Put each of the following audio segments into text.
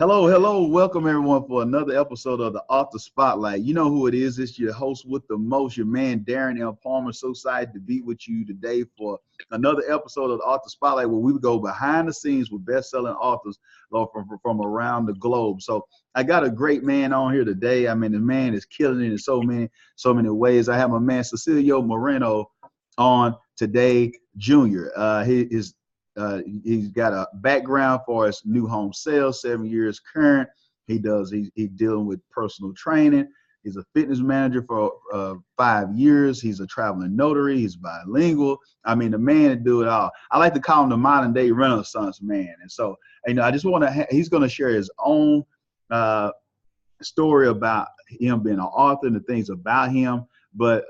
Hello, hello. Welcome everyone for another episode of the Author Spotlight. You know who it is. It's your host with the most, your man, Darren L. Palmer. So excited to be with you today for another episode of the Author Spotlight where we go behind the scenes with best-selling authors from around the globe. So I got a great man on here today. I mean, the man is killing it in so many ways. I have my man, Cecilio Moreno, on today, Jr. He's got a background for his new home sales, 7 years current. He's dealing with personal training. He's a fitness manager for 5 years. He's a traveling notary. He's bilingual. I mean, the man do it all. I like to call him the modern day Renaissance man. And so, I just want to, he's going to share his own story about him being an author and the things about him. But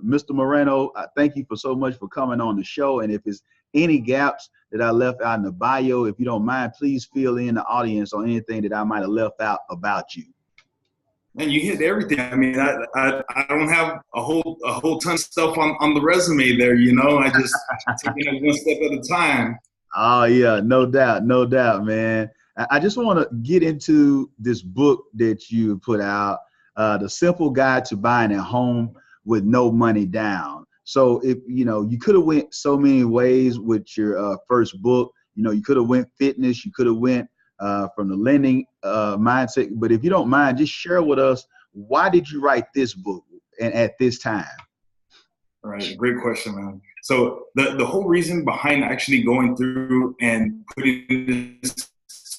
Mr. Moreno, I thank you for so much for coming on the show. And if it's any gaps that I left out in the bio, if you don't mind, please fill in the audience on anything that I might have left out about you. Man, you hit everything. I mean, I don't have a whole ton of stuff on the resume there, you know. I just taking it one step at a time. Oh yeah, no doubt, man. I just want to get into this book that you put out, The Simple Guide to Buying a Home with No Money Down. So if you could have went so many ways with your first book. You could have went fitness, you could have went from the lending mindset. But if you don't mind, just share with us, why did you write this book and at this time? All right, great question, man. So the whole reason behind actually going through and putting this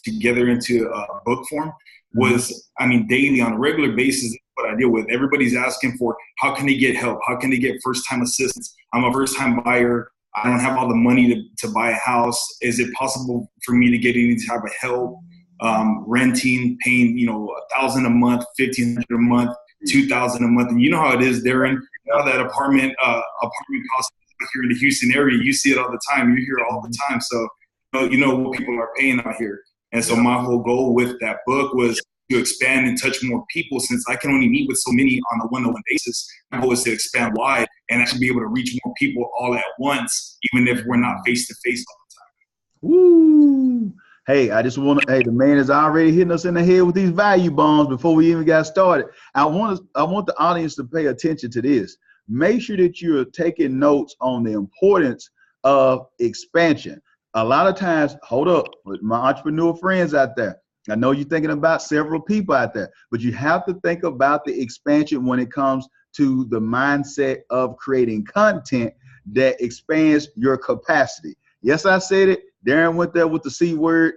together into a book form was, I mean, daily on a regular basis, what I deal with. Everybody's asking for, how can they get help? How can they get first-time assistance? I'm a first-time buyer. I don't have all the money to buy a house. Is it possible for me to get any type of help? Renting, paying, $1,000 a month, $1,500 a month, $2,000 a month. And you know how it is, Darren. Now that apartment costs here in the Houston area, you see it all the time. You hear it all the time. So you know what people are paying out here. And so my whole goal with that book was to expand and touch more people, since I can only meet with so many on a one-on-one basis. My goal is to expand wide and actually be able to reach more people all at once, even if we're not face-to-face all the time. Woo! Hey, the man is already hitting us in the head with these value bombs before we even got started. I want the audience to pay attention to this. Make sure that you're taking notes on the importance of expansion. A lot of times, hold up, with my entrepreneur friends out there, I know you're thinking about several people out there, but you have to think about the expansion when it comes to the mindset of creating content that expands your capacity. Yes, I said it. Darren went there with the C word,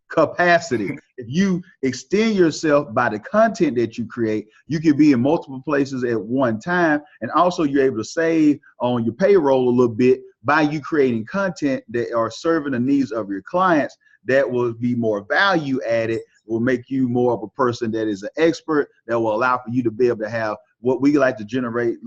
capacity. If you extend yourself by the content that you create, you can be in multiple places at one time. And also you're able to save on your payroll a little bit by you creating content that are serving the needs of your clients, that will be more value added, will make you more of a person that is an expert, that will allow for you to be able to have what we like to generate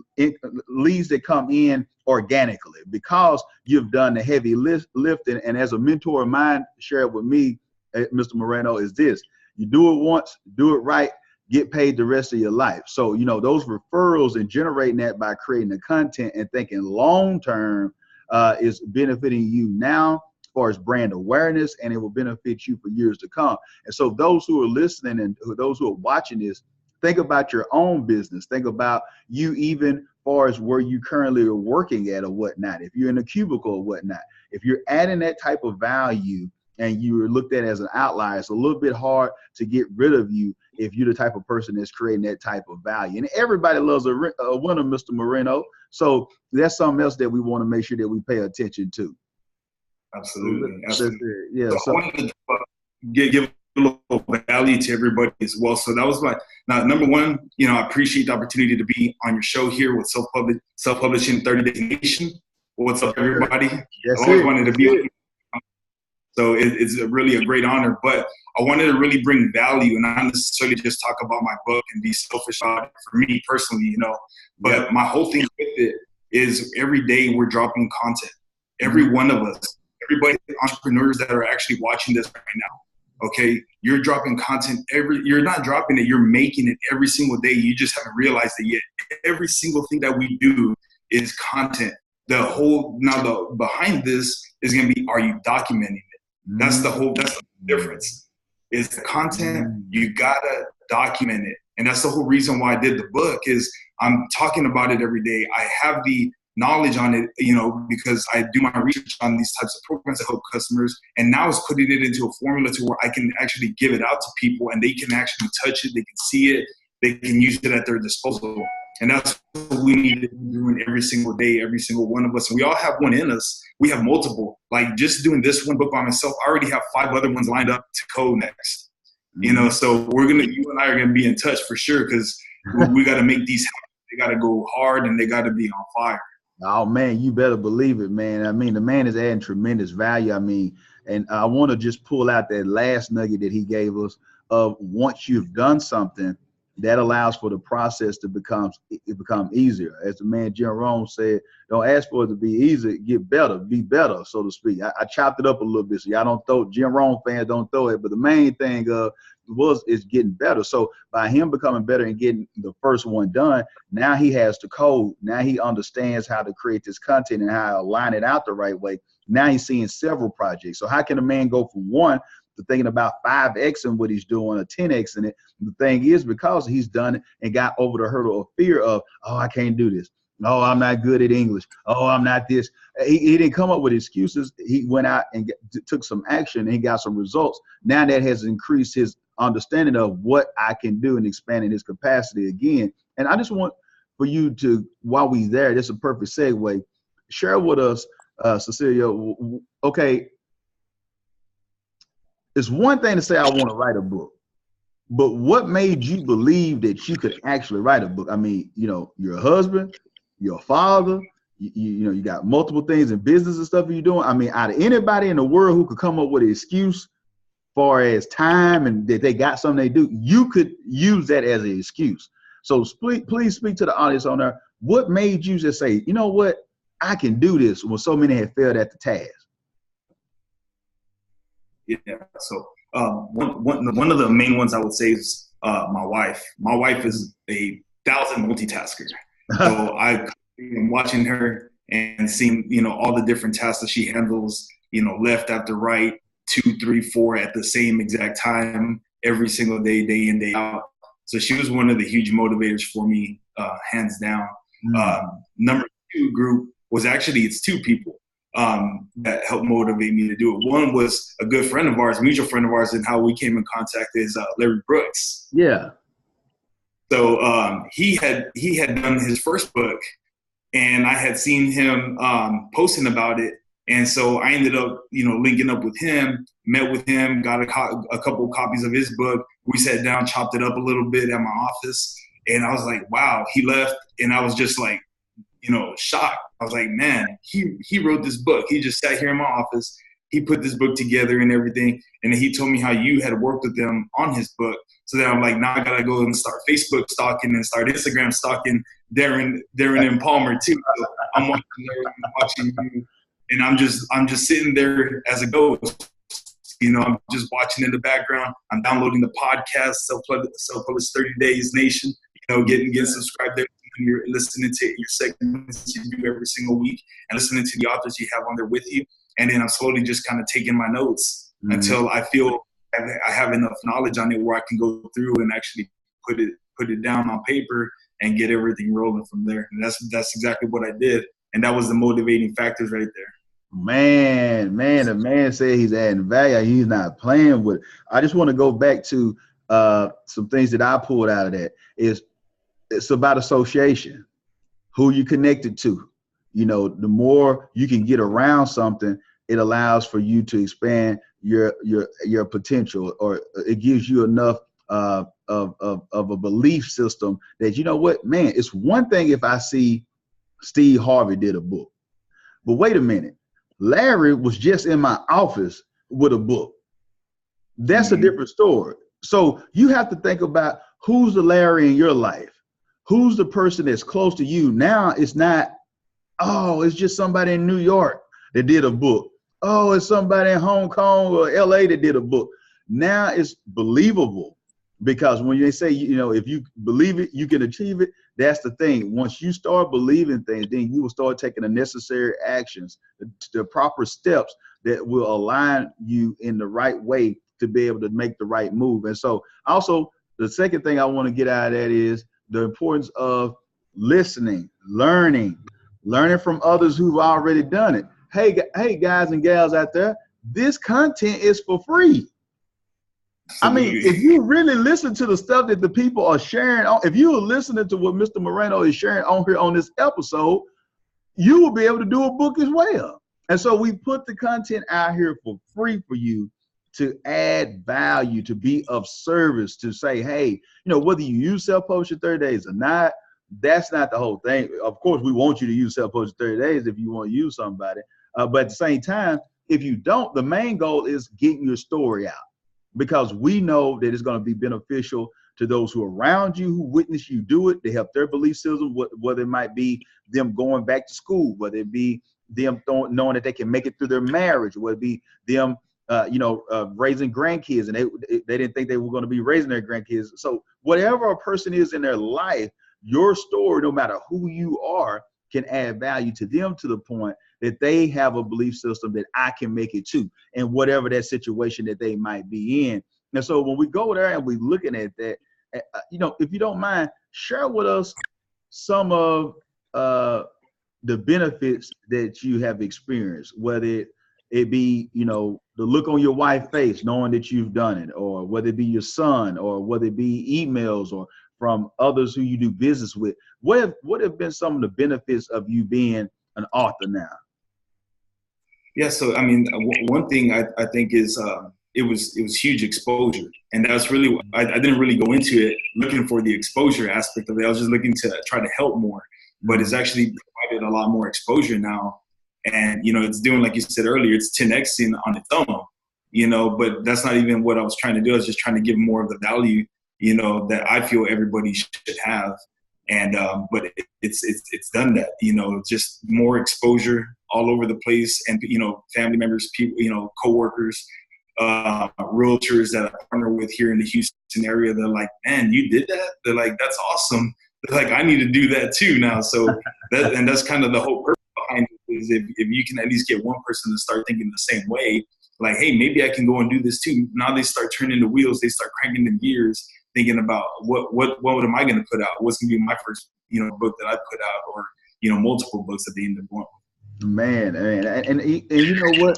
leads that come in organically, because you've done the heavy lifting. And as a mentor of mine shared with me, Mr. Moreno, is this: you do it once, do it right, get paid the rest of your life. So, those referrals and generating that by creating the content and thinking long-term is benefiting you now as far as brand awareness, and it will benefit you for years to come. And so those who are listening and those who are watching this, think about your own business. Think about you, even as far as where you currently are working at or whatnot. If you're in a cubicle or whatnot, if you're adding that type of value and you're looked at as an outlier, it's a little bit hard to get rid of you if you're the type of person that's creating that type of value. And everybody loves a winner, Mr. Moreno. So that's something else that we want to make sure that we pay attention to. Absolutely. Yeah. So I wanted to give a little value to everybody as well. So that was now, number one, I appreciate the opportunity to be on your show here with Self-Publishing 30 Days Nation. What's up, everybody? Yes, I always wanted to be on. So it's really a great honor, but I wanted to really bring value and not necessarily just talk about my book and be selfish about it for me personally, but my whole thing with it is every day we're dropping content. Every one of us, everybody, entrepreneurs that are actually watching this right now, okay? You're dropping content you're not dropping it, you're making it every single day. You just haven't realized it yet. Every single thing that we do is content. The behind this is going to be, are you documenting it? That's the difference. is the content. You gotta document it. And that's the whole reason why I did the book, is I'm talking about it every day. I have the knowledge on it, because I do my research on these types of programs to help customers. And now it's putting it into a formula to where I can actually give it out to people and they can actually touch it. They can see it. They can use it at their disposal. And that's what we need to be doing every single day, every single one of us. And we all have one in us. We have multiple. Like just doing this one book by myself, I already have 5 other ones lined up to code next. So you and I are gonna be in touch for sure, because we got to make these happen. They got to go hard and they got to be on fire. Oh man, you better believe it, man. I mean, the man is adding tremendous value. I mean, and I want to just pull out that last nugget that he gave us of once you've done something, that allows for the process to become easier. As the man Jim Rohn said, don't ask for it to be easy, get better, be better, so to speak. I chopped it up a little bit, so y'all don't throw, Jim Rohn fans don't throw it, but the main thing is getting better. So by him becoming better and getting the first one done, now he has the code. Now he understands how to create this content and how to align it out the right way. Now he's seeing several projects. So how can a man go from one to thinking about 5X and what he's doing, or 10X in it? The thing is, because he's done it and got over the hurdle of fear of, oh, I can't do this. Oh, I'm not good at English. Oh, I'm not this. He didn't come up with excuses. He went out and took some action and he got some results. Now that has increased his understanding of what I can do and expanding his capacity again. And I just want for you to, while we're there, this is a perfect segue, share with us, Cecilio, okay, it's one thing to say, I want to write a book, but what made you believe that you could actually write a book? I mean, you're a husband, you're a father, you got multiple things in business and stuff you're doing. I mean, out of anybody in the world who could come up with an excuse far as time and that they got something they do, you could use that as an excuse. So please speak to the audience on there. What made you just say, you know what, I can do this when so many have failed at the task? Yeah. So one of the main ones I would say is my wife. My wife is a 1,000 multitasker. So I'm watching her and seeing, all the different tasks that she handles, left after right, 2, 3, 4 at the same exact time, every single day, day in, day out. So she was one of the huge motivators for me, hands down. Number 2 group was actually, it's 2 people that helped motivate me to do it. One was a good friend of ours, mutual friend of ours, and how we came in contact is Larry Brooks. Yeah. So he had done his first book, and I had seen him posting about it. And so I ended up, linking up with him, met with him, got a couple of copies of his book. We sat down, chopped it up a little bit at my office. And I was like, wow, he left. And I was just like, shocked. I was like, man, he wrote this book. He just sat here in my office. He put this book together and everything. And then he told me how you had worked with them on his book. So then I'm like, now I got to go and start Facebook stalking and start Instagram stalking Darren and Palmer too. So I'm watching you. And I'm just sitting there as a ghost. I'm just watching in the background. I'm downloading the podcast, Self-Published 30 Days Nation, getting subscribed there. You're listening to your segments you do every single week and listening to the authors you have on there with you. And then I'm slowly just kind of taking my notes until I feel I have enough knowledge on it where I can go through and actually put it down on paper and get everything rolling from there. And that's exactly what I did. And that was the motivating factors right there. Man, the man said he's adding value. He's not playing with it. I just want to go back to some things that I pulled out of that. It's about association, who you connected to. The more you can get around something, it allows for you to expand your potential, or it gives you enough of a belief system that, man, it's one thing if I see Steve Harvey did a book, but wait a minute, Larry was just in my office with a book. That's a different story. So you have to think about who's the Larry in your life. Who's the person that's close to you? Now it's not, it's just somebody in New York that did a book. Oh, it's somebody in Hong Kong or LA that did a book. Now it's believable, because when they say, if you believe it, you can achieve it. That's the thing. Once you start believing things, then you will start taking the necessary actions, the proper steps that will align you in the right way to be able to make the right move. And so also the second thing I want to get out of that is the importance of listening, learning from others who've already done it. Hey guys and gals out there, this content is for free. I mean, if you really listen to the stuff that the people are sharing, if you are listening to what Mr. Moreno is sharing on here on this episode, you will be able to do a book as well. And so we put the content out here for free for you to add value, to be of service, to say, hey, you know, whether you use self-publishing 30 days or not, that's not the whole thing. Of course, we want you to use self-publishing 30 days if you want to use somebody. But at the same time, if you don't, the main goal is getting your story out, because we know that it's going to be beneficial to those who are around you, who witness you do it, to help their belief system, whether it might be them going back to school, whether it be them knowing that they can make it through their marriage, whether it be them raising grandkids, and they didn't think they were going to be raising their grandkids. So whatever a person is in their life, your story, no matter who you are, can add value to them to the point that they have a belief system that I can make it too, and whatever that situation that they might be in. And so when we go there and we're looking at that, you know, if you don't mind, share with us some of the benefits that you have experienced, whether it be, you know, the look on your wife's face knowing that you've done it, or whether it be your son, or whether it be emails or from others who you do business with. What have been some of the benefits of you being an author now? Yeah, so I mean, one thing I think is it was huge exposure, and that's really I didn't really go into it looking for the exposure aspect of it. I was just looking to try to help more, but it's actually provided a lot more exposure now, and you know, it's doing, like you said earlier, it's 10xing on its own, you know. But that's not even what I was trying to do. I was just trying to give more of the value, you know, that I feel everybody should have. And but it's done that, you know, just more exposure all over the place, and you know, family members, people, you know, coworkers, realtors that I partner with here in the Houston area. They're like, man, you did that? They're like, that's awesome. They're like, I need to do that too now. So that's kind of the whole purpose behind it, is if you can at least get one person to start thinking the same way, like, hey, maybe I can go and do this too. Now they start turning the wheels, they start cranking the gears, thinking about what am I going to put out? What's going to be my first, you know, book that I put out, or, you know, multiple books that they end up going. Man, and you know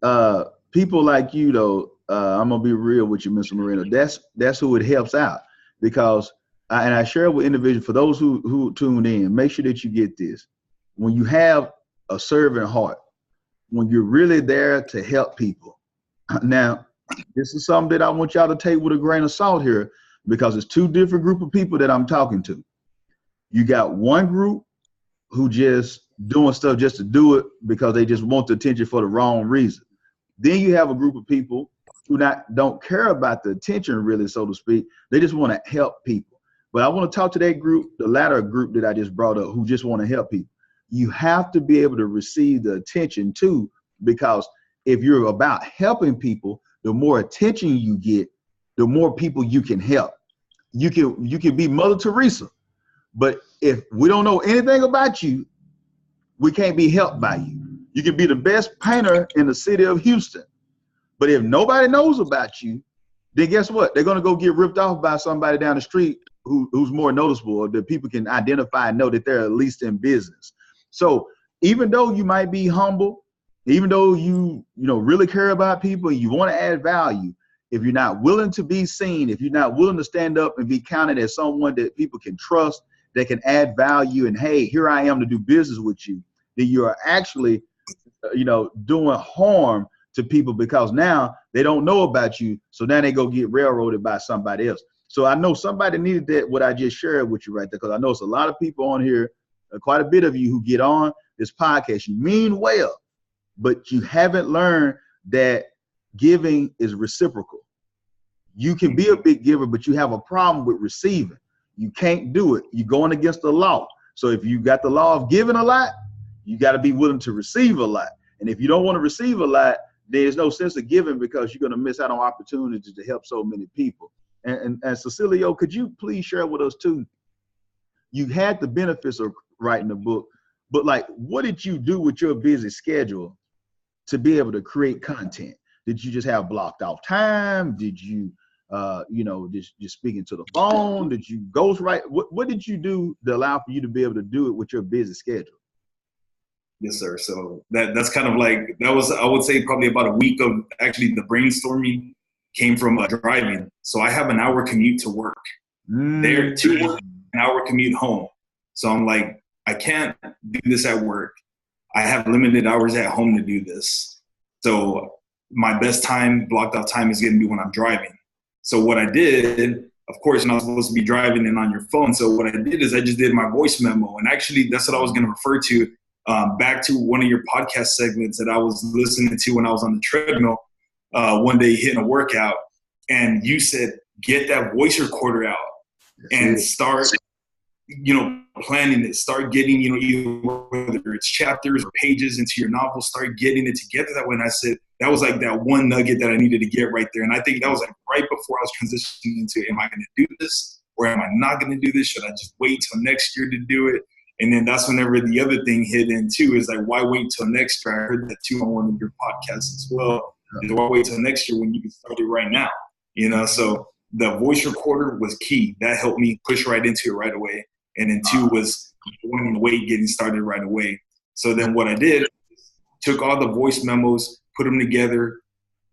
what? People like you, though, I'm gonna be real with you, Mr. Moreno. That's who it helps out, because I share with individuals, for those who tuned in, make sure that you get this. When you have a servant heart, when you're really there to help people. Now, this is something that I want y'all to take with a grain of salt here, because it's two different group of people that I'm talking to. You got one group who just doing stuff just to do it because they just want the attention for the wrong reason. Then you have a group of people who don't care about the attention, really, so to speak. They just want to help people. But I want to talk to that group, the latter group that I just brought up, who just want to help people. You have to be able to receive the attention too, because if you're about helping people, the more attention you get, the more people you can help. You can be Mother Teresa, but if we don't know anything about you, we can't be helped by you. You can be the best painter in the city of Houston, but if nobody knows about you, then guess what? They're gonna go get ripped off by somebody down the street who's more noticeable, or that people can identify and know that they're at least in business. So even though you might be humble, even though you really care about people, you want to add value, if you're not willing to be seen, if you're not willing to stand up and be counted as someone that people can trust, that can add value, and hey, here I am to do business with you, then you are actually, doing harm to people, because now they don't know about you. So now they go get railroaded by somebody else. So I know somebody needed that, what I just shared with you right there, because I know it's a lot of people on here, quite a bit of you who get on this podcast. You mean well, but you haven't learned that giving is reciprocal. You can be a big giver, but you have a problem with receiving. You can't do it. You're going against the law. So if you got the law of giving a lot, you got to be willing to receive a lot. And if you don't want to receive a lot, there's no sense of giving, because you're going to miss out on opportunities to help so many people. And Cecilio, could you please share with us too? You had the benefits of writing the book, but like, what did you do with your busy schedule to be able to create content? Did you just have blocked off time? Did you, just speaking to the phone? Did you ghostwrite? What did you do to allow for you to be able to do it with your busy schedule? Yes, sir. So that's kind of like, that was, I would say, probably about a week of actually the brainstorming came from driving. So I have an hour commute to work. There to work, an hour commute home. So I'm like, I can't do this at work. I have limited hours at home to do this. So my best time, blocked out time, is going to be when I'm driving. So what I did, of course, you're not supposed to be driving and on your phone. So what I did is I just did my voice memo. And actually, that's what I was going to refer to, back to one of your podcast segments that I was listening to when I was on the treadmill one day hitting a workout. And you said, get that voice recorder out and start, planning it. Start getting, either whether it's chapters or pages into your novel, start getting it together that way. And I said, that was like that one nugget that I needed to get right there. And I think that was like right before I was transitioning into, am I going to do this or am I not going to do this? Should I just wait till next year to do it? And then that's whenever the other thing hit in too, is like, why wait till next year? I heard that too on one of your podcasts as well. Is why wait till next year when you can start it right now? So the voice recorder was key. That helped me push right into it right away. And then two was wanting to wait, getting started right away. So then what I did, took all the voice memos, put them together.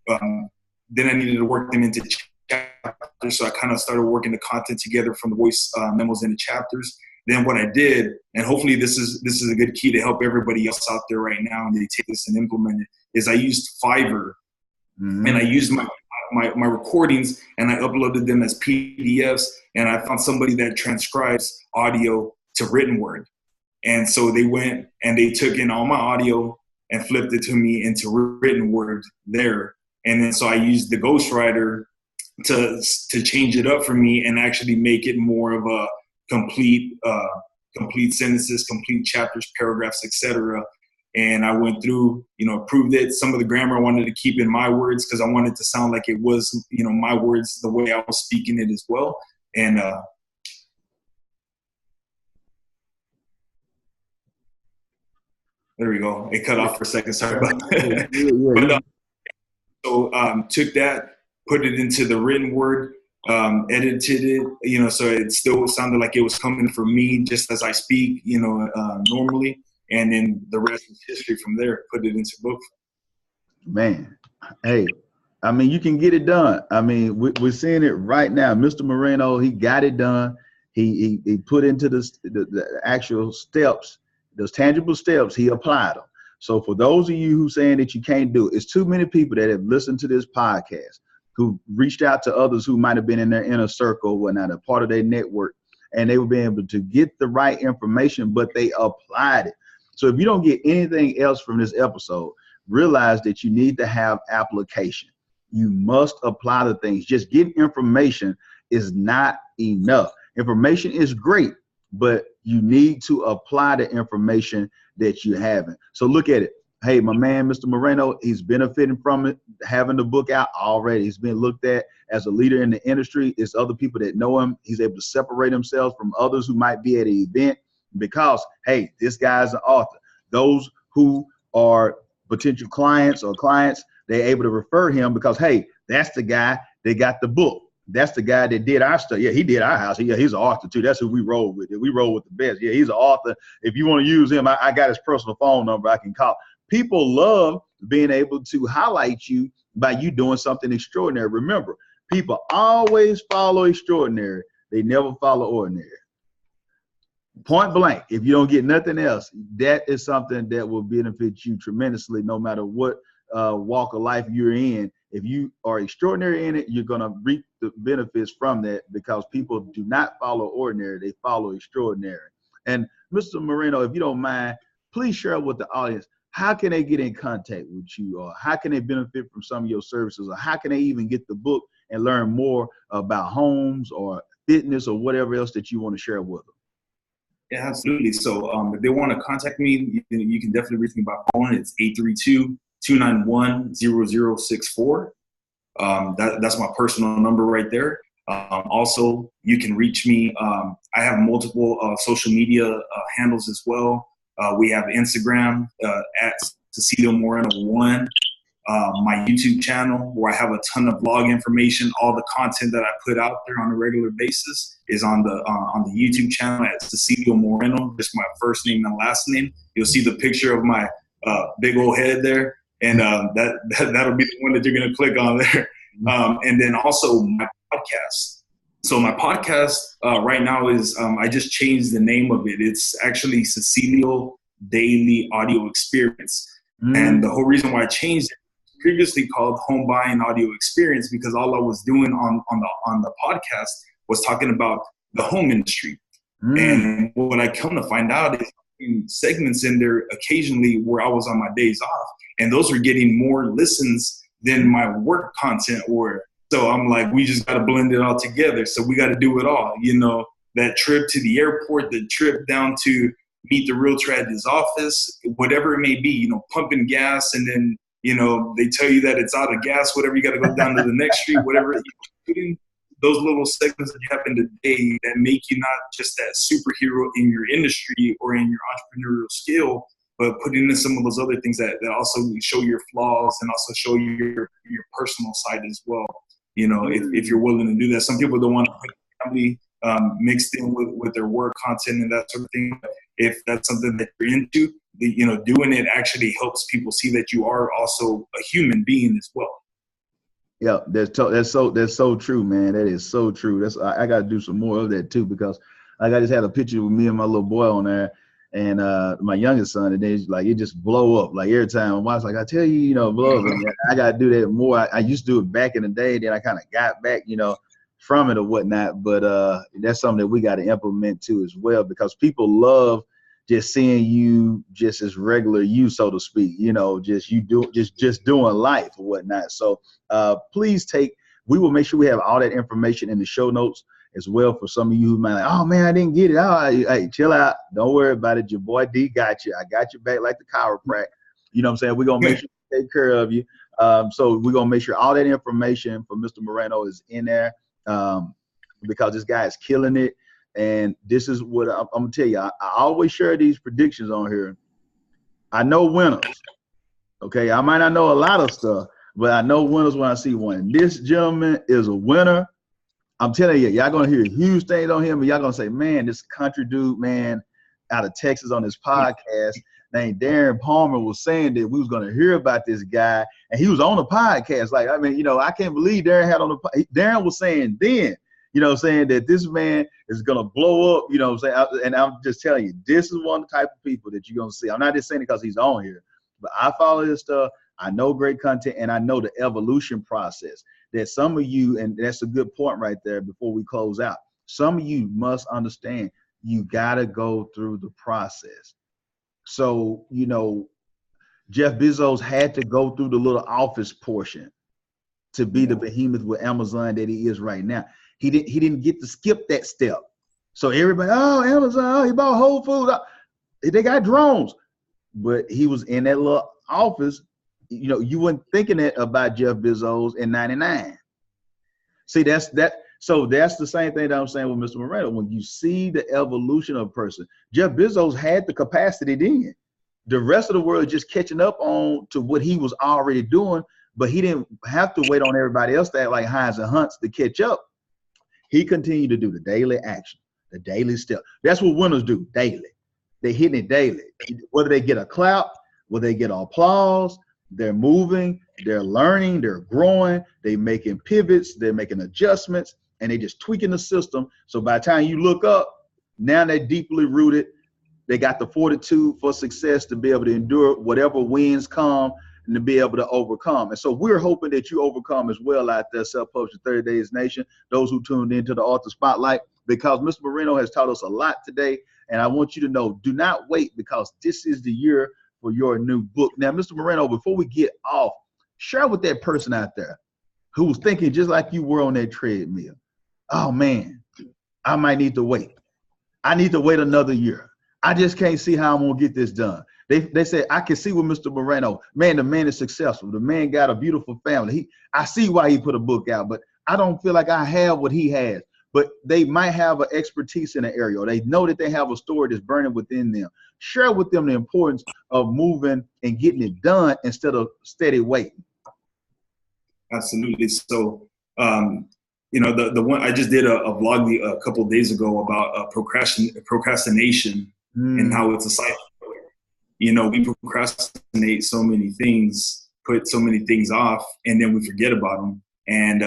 Then I needed to work them into chapters. So I kind of started working the content together from the voice memos into chapters. Then what I did, and hopefully this is a good key to help everybody else out there right now, and they take this and implement it, is I used Fiverr. And I used my recordings and I uploaded them as PDFs, and I found somebody that transcribes audio to written word. And so they went and they took in all my audio and flipped it to me into written word there. And then so I used the ghostwriter to change it up for me and actually make it more of a complete sentences, complete chapters, paragraphs, etc. And I went through, approved it. Some of the grammar I wanted to keep in my words because I wanted to sound like it was, my words, the way I was speaking it as well. And there we go. It cut off for a second. Sorry about that. But, so took that, put it into the written word, edited it, so it still sounded like it was coming from me just as I speak, normally. And then the rest is history from there. Put it into book. Man, hey, I mean, you can get it done. I mean, we're seeing it right now. Mr. Moreno, he got it done. He put into the actual steps, those tangible steps, he applied them. So for those of you who saying that you can't do it, it's too many people that have listened to this podcast who reached out to others who might have been in their inner circle, whatnot, a part of their network, and they were being able to get the right information, but they applied it. So if you don't get anything else from this episode, realize that you need to have application. You must apply the things. Just getting information is not enough. Information is great, but you need to apply the information that you haven't. So look at it. Hey, my man, Mr. Moreno, he's benefiting from it, having the book out already. He's been looked at as a leader in the industry. It's other people that know him. He's able to separate himself from others who might be at an event because, hey, this guy's an author. Those who are potential clients, they're able to refer him because, hey, that's the guy that got the book. That's the guy that did our stuff. Yeah, he did our house. He's an author too. That's who we roll with. We roll with the best. Yeah, he's an author. If you want to use him, I got his personal phone number I can call. People love being able to highlight you by you doing something extraordinary. Remember, people always follow extraordinary. They never follow ordinary. Point blank, if you don't get nothing else, that is something that will benefit you tremendously no matter what walk of life you're in. If you are extraordinary in it, you're going to reap the benefits from that because people do not follow ordinary, they follow extraordinary. And Mr. Moreno, if you don't mind, please share with the audience, how can they get in contact with you, or how can they benefit from some of your services, or how can they even get the book and learn more about homes or fitness or whatever else that you want to share with them? Yeah, absolutely. So if they want to contact me, you can definitely reach me by phone. It's 832-291-0064. That's my personal number right there. Also, you can reach me. I have multiple social media handles as well. We have Instagram at Cecilio Moreno 1. My YouTube channel, where I have a ton of blog information. All the content that I put out there on a regular basis is on the YouTube channel at Cecilio Moreno, just my first name and last name. You'll see the picture of my big old head there, and that'll be the one that you're going to click on there. And then also my podcast. So my podcast right now is, I just changed the name of it. It's actually Cecilio Daily Audio Experience. And the whole reason why I changed it, previously called Home Buying Audio Experience, because all I was doing on the podcast was talking about the home industry. And what I come to find out is in segments in there occasionally where I was on my days off, and those were getting more listens than my work content were. So I'm like, we just got to blend it all together. So we got to do it all. You know, that trip to the airport, the trip down to meet the realtor at his office, whatever it may be, you know, pumping gas, and then, you know, they tell you that it's out of gas, whatever, you got to go down to the next street, whatever. Putting those little segments that you have in the day that make you not just that superhero in your industry or in your entrepreneurial skill, but putting in some of those other things that also show your flaws and also show your personal side as well. You know, if you're willing to do that. Some people don't want to put family mixed in with their work content and that sort of thing. If that's something that you're into, you know, doing it actually helps people see that you are also a human being as well. Yeah, that's so true, man. That is so true. I got to do some more of that too, because like I just had a picture with me and my little boy on there, and my youngest son, and then it's like it just blow up. Like every time my wife's like, I tell you, you know, blow up. And I got to do that more. I used to do it back in the day, then I kind of got back, you know, from it or whatnot. But that's something that we got to implement too as well, because people love just seeing you just as regular you, so to speak, you know, just doing life or whatnot. So please we will make sure we have all that information in the show notes as well for some of you who might like, oh man, I didn't get it. Oh, hey, chill out. Don't worry about it. Your boy D got you. I got you back like the chiropractor. You know what I'm saying? We're going to make sure we take care of you. So we're going to make sure all that information for Mr. Moreno is in there, because this guy is killing it. And this is what I'm going to tell you. I always share these predictions on here. I know winners. Okay, I might not know a lot of stuff, but I know winners when I see one. This gentleman is a winner. I'm telling you, y'all going to hear huge things on him, and y'all going to say, man, this country dude, man, out of Texas on this podcast named Darren Palmer was saying that we was going to hear about this guy, and he was on the podcast. Like, I mean, you know, I can't believe Darren had on the – Darren was saying then, you know, saying that this man is going to blow up, you know what I'm saying? And I'm just telling you, this is one of the type of people that you're going to see. I'm not just saying it because he's on here, but I follow this stuff. I know great content, and I know the evolution process that some of you, and that's a good point right there before we close out, some of you must understand you got to go through the process. So, you know, Jeff Bezos had to go through the little office portion to be the behemoth with Amazon that he is right now. He didn't get to skip that step. So everybody, oh, Amazon, oh, he bought Whole Foods. They got drones. But he was in that little office. You know, you weren't thinking that about Jeff Bezos in 99. See, so that's the same thing that I'm saying with Mr. Moreno. When you see the evolution of a person, Jeff Bezos had the capacity then. The rest of the world just catching up on to what he was already doing, but he didn't have to wait on everybody else to act like Hines and Hunts to catch up. He continued to do the daily action, the daily step. That's what winners do daily. They hitting it daily. Whether they get a clap, whether they get applause, they're moving, they're learning, they're growing, they're making pivots, they're making adjustments, and they just tweaking the system. So by the time you look up, now they're deeply rooted. They got the fortitude for success to be able to endure whatever winds come and to be able to overcome. And so we're hoping that you overcome as well out there, Self-Publishing 30 Days Nation, those who tuned into the Author Spotlight, because Mr. Moreno has taught us a lot today. And I want you to know, do not wait, because this is the year for your new book. Now, Mr. Moreno, before we get off, share with that person out there who was thinking just like you were on that treadmill. Oh, man, I might need to wait. I need to wait another year. I just can't see how I'm going to get this done. They say, I can see with Mr. Moreno, man, the man is successful. The man got a beautiful family. I see why he put a book out, but I don't feel like I have what he has. But they might have an expertise in an area, or they know that they have a story that's burning within them. Share with them the importance of moving and getting it done instead of steady waiting. Absolutely. So, you know, the one I just did a vlog a couple of days ago about procrastination and how it's a cycle. You know, we procrastinate so many things, put so many things off, and then we forget about them. And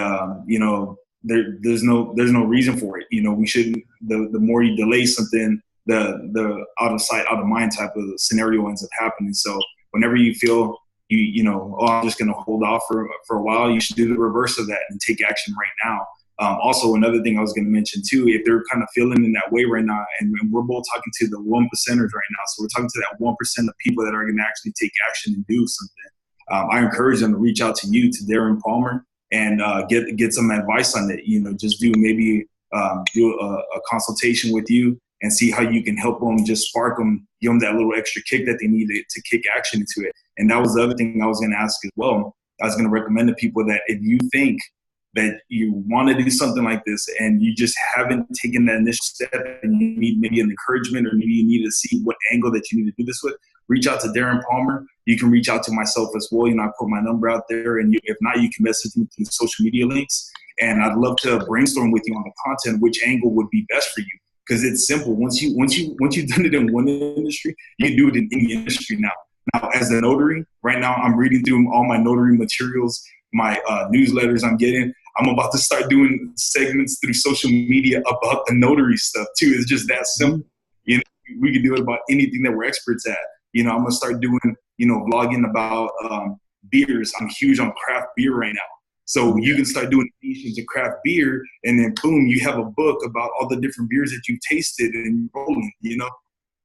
you know, there's no reason for it. You know, we shouldn't. The more you delay something, the out of sight, out of mind type of scenario ends up happening. So whenever you feel you know, oh, I'm just going to hold off for a while, you should do the reverse of that and take action right now. Also, another thing I was going to mention too, if they're kind of feeling in that way right now, and we're both talking to the 1%ers right now, so we're talking to that 1% of people that are going to actually take action and do something. I encourage them to reach out to you, to Darren Palmer, and get some advice on it. You know, just do a consultation with you and see how you can help them, just spark them, give them that little extra kick that they need to kick action into it. And that was the other thing I was going to ask as well. I was going to recommend to people that if you think that you want to do something like this and you just haven't taken that initial step and you need maybe an encouragement, or maybe you need to see what angle that you need to do this with, reach out to Darren Palmer. You can reach out to myself as well. You know, I put my number out there, and if not, you can message me through social media links. And I'd love to brainstorm with you on the content, which angle would be best for you. Because it's simple. Once you've done it in one industry, you can do it in any industry now. Now, as a notary, right now I'm reading through all my notary materials, my newsletters I'm getting. I'm about to start doing segments through social media about the notary stuff too. It's just that simple. You know, we can do it about anything that we're experts at. You know, I'm gonna start doing, you know, vlogging about beers. I'm huge on craft beer right now. So you can start doing niches of craft beer, and then boom, you have a book about all the different beers that you've tasted and rolling, you know.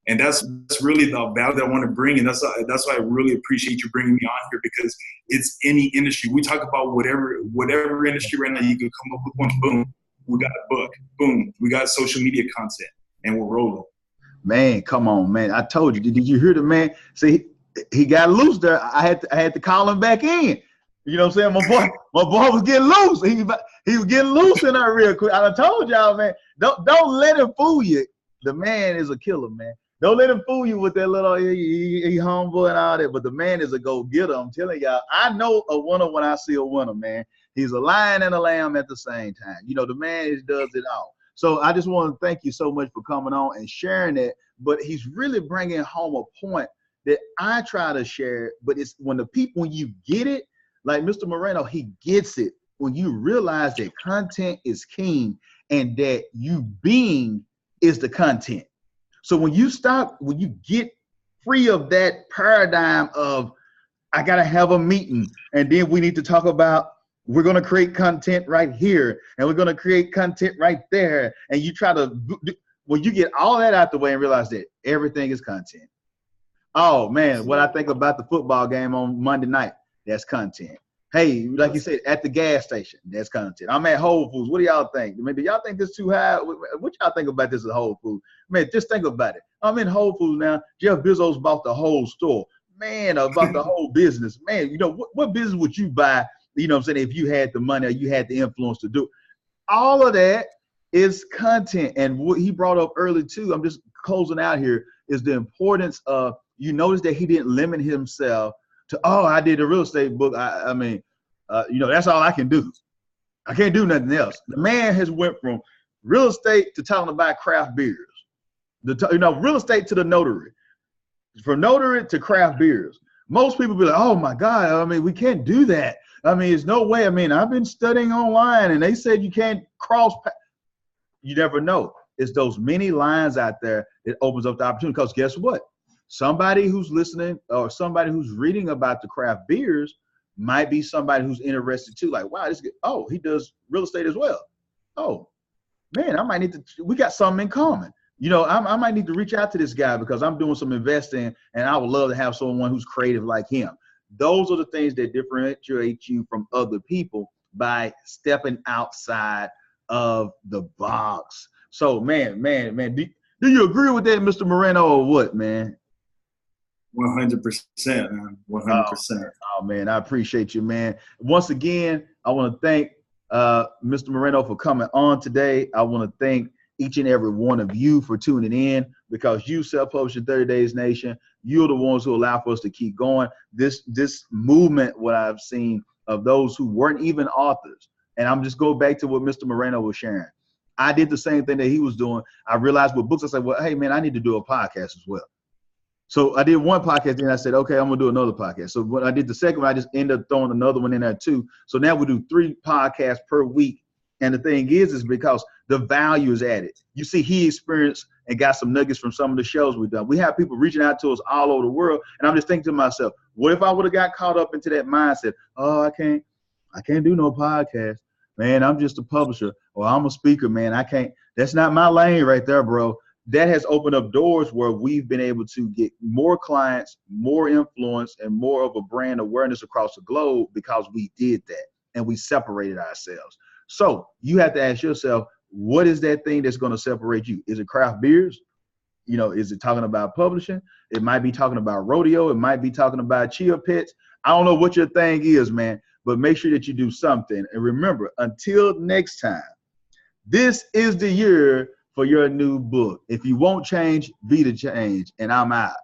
And that's really the value that I want to bring, and that's why I really appreciate you bringing me on here, because it's any industry. We talk about whatever industry right now, you can come up with one. Boom, we got a book. Boom, we got social media content, and we're rolling. Man, come on, man! I told you. Did you hear the man? See, he got loose there. I had to call him back in. You know what I'm saying? My boy was getting loose. He was getting loose in there real quick. I told y'all, man, don't let him fool you. The man is a killer, man. Don't let him fool you with that little he humble and all that. But the man is a go-getter. I'm telling y'all, I know a winner when I see a winner, man. He's a lion and a lamb at the same time. You know, the man does it all. So I just want to thank you so much for coming on and sharing that. But he's really bringing home a point that I try to share. But it's when you get it, like Mr. Moreno, he gets it. When you realize that content is king and that you being is the content. So when you get free of that paradigm of, I got to have a meeting and then we need to talk about, we're going to create content right here and we're going to create content right there. And you try to, when you get all that out the way and realize that everything is content. Oh man, what I think about the football game on Monday night, that's content. Hey, like you said, at the gas station, that's content. I'm at Whole Foods. What do y'all think? I mean, do y'all think this too high? What y'all think about this at Whole Foods? Man, just think about it. I'm in Whole Foods now. Jeff Bezos bought the whole store. Man, about the whole business. Man, you know, what business would you buy, you know what I'm saying, if you had the money or you had the influence to do it? All of that is content. And what he brought up early too, I'm just closing out here, is the importance of, you notice that he didn't limit himself to, oh, I did a real estate book. I mean, you know, that's all I can do. I can't do nothing else. The man has went from real estate to talking about craft beers. Real estate to the notary. From notary to craft beers. Most people be like, oh my God, I mean, we can't do that. I mean, there's no way. I mean, I've been studying online and they said you can't cross. You never know. It's those many lines out there that opens up the opportunity, because guess what? Somebody who's listening or somebody who's reading about the craft beers might be somebody who's interested too. Like, wow, oh, he does real estate as well. Oh, man, I might need to, we got something in common. You know, I might need to reach out to this guy because I'm doing some investing and I would love to have someone who's creative like him. Those are the things that differentiate you from other people by stepping outside of the box. So, man, do you agree with that, Mr. Moreno, or what, man? 100%, man. 100%. Oh, man, I appreciate you, man. Once again, I want to thank Mr. Moreno for coming on today. I want to thank each and every one of you for tuning in, because you self-publishing 30 Days Nation, you're the ones who allow for us to keep going. This movement, what I've seen of those who weren't even authors. And I'm just going back to what Mr. Moreno was sharing. I did the same thing that he was doing. I realized with books, I said, well, hey, man, I need to do a podcast as well. So I did one podcast, then I said, okay, I'm going to do another podcast. So when I did the second one, I just ended up throwing another one in there too. So now we do 3 podcasts per week. And the thing is because the value is added. You see, he experienced and got some nuggets from some of the shows we've done. We have people reaching out to us all over the world. And I'm just thinking to myself, what if I would have got caught up into that mindset? Oh, I can't do no podcast. Man, I'm just a publisher, or I'm a speaker, man. I can't. That's not my lane right there, bro. That has opened up doors where we've been able to get more clients, more influence, and more of a brand awareness across the globe because we did that and we separated ourselves. So you have to ask yourself, what is that thing that's going to separate you? Is it craft beers? You know, is it talking about publishing? It might be talking about rodeo. It might be talking about chia pets. I don't know what your thing is, man, but make sure that you do something. And remember, until next time, this is the year for your new book. If you won't change, be the change. And I'm out.